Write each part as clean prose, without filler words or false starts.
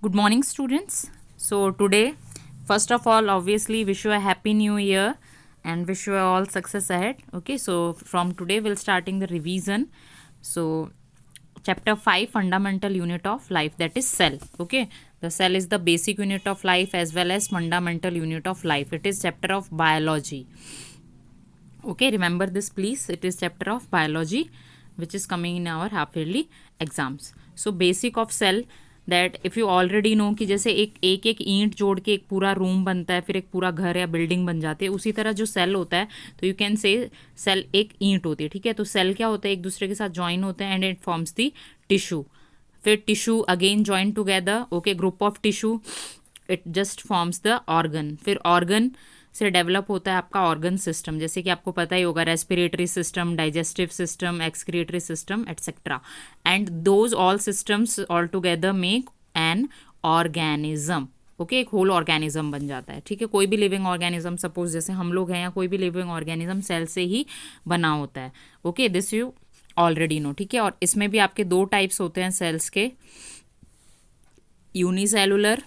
Good morning, students. So, today, first of all, obviously, wish you a happy new year and wish you all success ahead. Okay, so from today, we'll starting the revision. So, chapter 5, fundamental unit of life, that is cell. Okay, the cell is the basic unit of life as well as fundamental unit of life. It is chapter of biology. Okay, remember this, please. It is chapter of biology which is coming in our half yearly exams. So, basic of cell, that if you already know कि जैसे एक एक ईंट जोड़ के एक पूरा room बनता है, फिर एक पूरा घर या बिल्डिंग बन जाती है, उसी तरह जो सेल होता है, तो यू कैन से सेल एक ईंट होती है. ठीक है, तो सेल क्या होता है, एक दूसरे के साथ ज्वाइन होते हैं and it forms the tissue. फिर tissue again join together. Okay, group of tissue, it just forms the organ. फिर ऑर्गन से डेवलप होता है आपका ऑर्गन सिस्टम, जैसे कि आपको पता ही होगा, respiratory system, digestive system, excretory system etcetera. And those all systems all together make an organism. Okay, एक होल ऑर्गेनिज्म बन जाता है. ठीक है, कोई भी लिविंग ऑर्गेनिज्म, सपोज जैसे हम लोग हैं, या कोई भी लिविंग ऑर्गेनिज्म सेल से ही बना होता है. Okay, this you already know. ठीक है, और इसमें भी आपके दो टाइप्स होते हैं सेल्स के, unicellular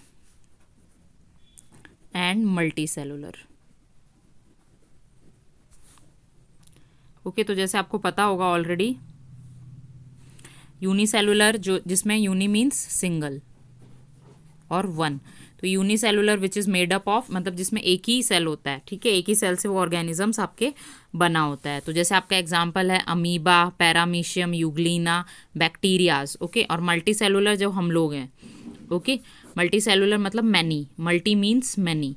and multi cellular. Okay, तो जैसे आपको पता होगा ऑलरेडी, यूनिसेलुलर जो जिसमें यूनि मीन्स सिंगल और वन, तो unicellular which is made up of, मतलब जिसमें एक ही सेल होता है. ठीक है, एक ही सेल से वो ऑर्गेनिजम्स आपके बना होता है. तो जैसे आपका एग्जांपल है amoeba, paramecium, euglena, bacterias. Okay, और मल्टी सेलुलर जो हम लोग हैं. ओके, मल्टी सेलुलर मतलब मैनी, मल्टी मीन्स मैनी.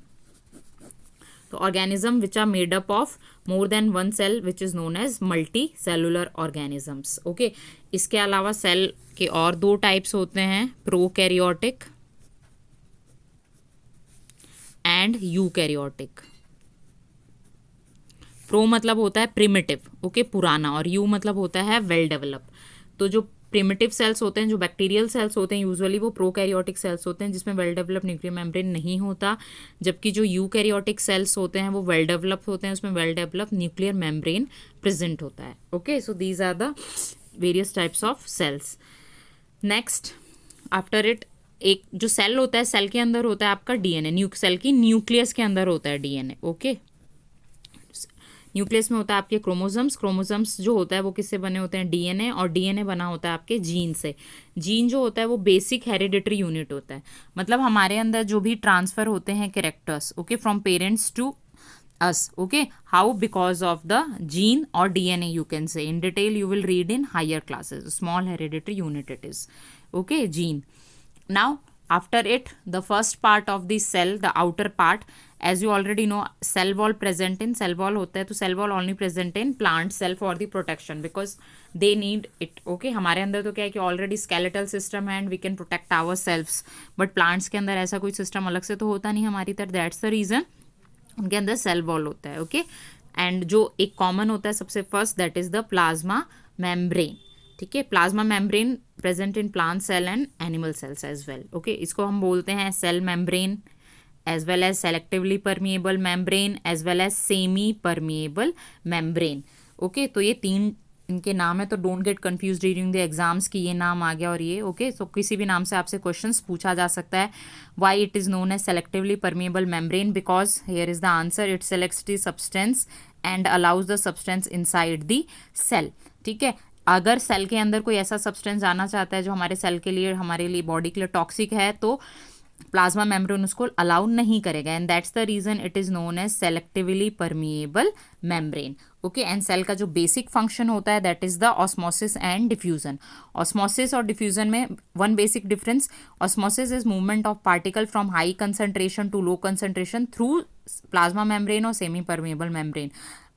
तो organism which are made up of more than one cell which is known as multi cellular organisms. Okay, इसके अलावा cell के और दो टाइप्स होते हैं, प्रोकैरियोटिक एंड यूकैरियोटिक. प्रो मतलब होता है प्रिमिटिव, ओके, पुराना, और यू मतलब होता है वेल डेवलप. तो जो प्रिमिटिव सेल्स होते हैं, जो बैक्टीरियल सेल्स होते हैं, यूजुअली वो प्रोकैरियोटिक सेल्स होते हैं जिसमें वेल डेवलप न्यूक्लियर मेम्ब्रेन नहीं होता. जबकि जो यूकैरियोटिक सेल्स होते हैं वो वेल डेवलप होते हैं, उसमें well develop nuclear membrane present होता है. Okay, so these are the various types of cells. Next after it, एक जो सेल होता है, सेल के अंदर होता है आपका डीएनए. सेल की न्यूक्लियस के अंदर होता है डीएनए. ओके, न्यूक्लियस में होता है आपके क्रोमोसोम्स. क्रोमोसोम्स जो होता है वो किससे बने होते हैं, डीएनए, और डीएनए बना होता है आपके जीन से. जीन जो होता है वो बेसिक हेरिडिटरी यूनिट होता है, मतलब हमारे अंदर जो भी ट्रांसफर होते हैं characters, okay, from parents to us. Okay, how? Because of the gene or DNA, you can say. In detail you will read in higher classes. Small hereditary unit it is. Okay, gene. Now after it, the first part of the cell, the outer part, as you already know, cell wall present in, cell wall होता है, तो cell wall only present in plant cell for the protection because they need it. Okay, हमारे अंदर तो क्या है कि already skeletal system है and we can protect ourselves, but plants के अंदर ऐसा कोई system अलग से तो होता नहीं हमारी तरह. that's the reason उनके अंदर सेल वॉल होता है. ओके, एंड जो एक कॉमन होता है सबसे first, that is the plasma membrane. ठीक है, plasma membrane present in plant cell and animal cells as well. Okay, इसको हम बोलते हैं cell membrane as well as selectively permeable membrane as well as semi permeable membrane. Okay, तो ये तीन इनके नाम है, तो don't get confuse during the exams कि ये नाम आ गया और ये. ओके, सो किसी भी नाम से आपसे क्वेश्चंस पूछा जा सकता है. Why it is known as selectively permeable membrane, because here is the answer, it selects the substance and allows the substance inside the cell. ठीक है, अगर सेल के अंदर कोई ऐसा सब्सटेंस जाना चाहता है जो हमारे सेल के लिए, हमारे लिए बॉडी के लिए टॉक्सिक है, तो प्लाज्मा मेम्ब्रेन उसको अलाउ नहीं करेगा, and that's the reason it is known as selectively permeable membrane. Okay, and cell का जो बेसिक फंक्शन होता है that is the osmosis and diffusion. Osmosis और डिफ्यूजन में one basic difference, osmosis is movement of particle from high concentration to low concentration through plasma membrane और semi permeable membrane.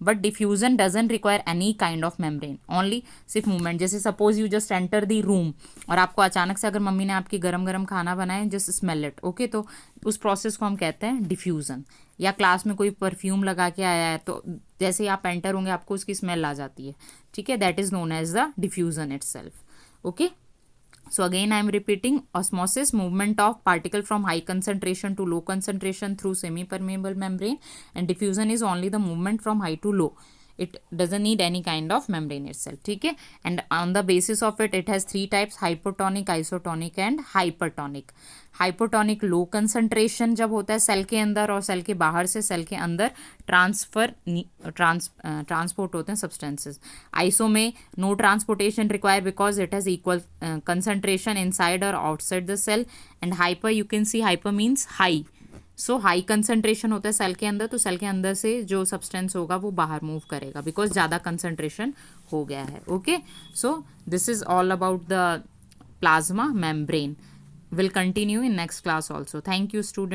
But diffusion doesn't require any kind of membrane, only सिर्फ movement. जैसे suppose you just enter the room और आपको अचानक से अगर mummy ने आपकी गरम गरम खाना बनाए, जस्ट स्मेल इट. ओके, तो उस प्रोसेस को हम कहते हैं डिफ्यूजन. या क्लास में कोई परफ्यूम लगा के आया है, तो जैसे ही आप एंटर होंगे आपको उसकी स्मेल आ जाती है. ठीक है, that is known as the diffusion itself. Okay, so again I am repeating, osmosis, movement of particle from high concentration to low concentration through semi permeable membrane, and diffusion is only the movement from high to low. It doesn't need any kind of membrane itself, ठीक है। And on the basis of it, it has 3 types, hypotonic, isotonic and hypertonic. Hypotonic low concentration जब होता है cell के अंदर और cell के बाहर से सेल के अंदर ट्रांसपोर्ट होते हैं सब्सटेंसेस। आइसो में no transportation require because it has equal concentration inside और outside the cell. And hyper, you can see hyper means high, so high concentration होता है सेल के अंदर, तो सेल के अंदर से जो सब्सटेंस होगा वो बाहर मूव करेगा बिकॉज ज़्यादा कंसंट्रेशन हो गया है। Okay, so this is all about the plasma membrane. Will continue in next class also. Thank you, students.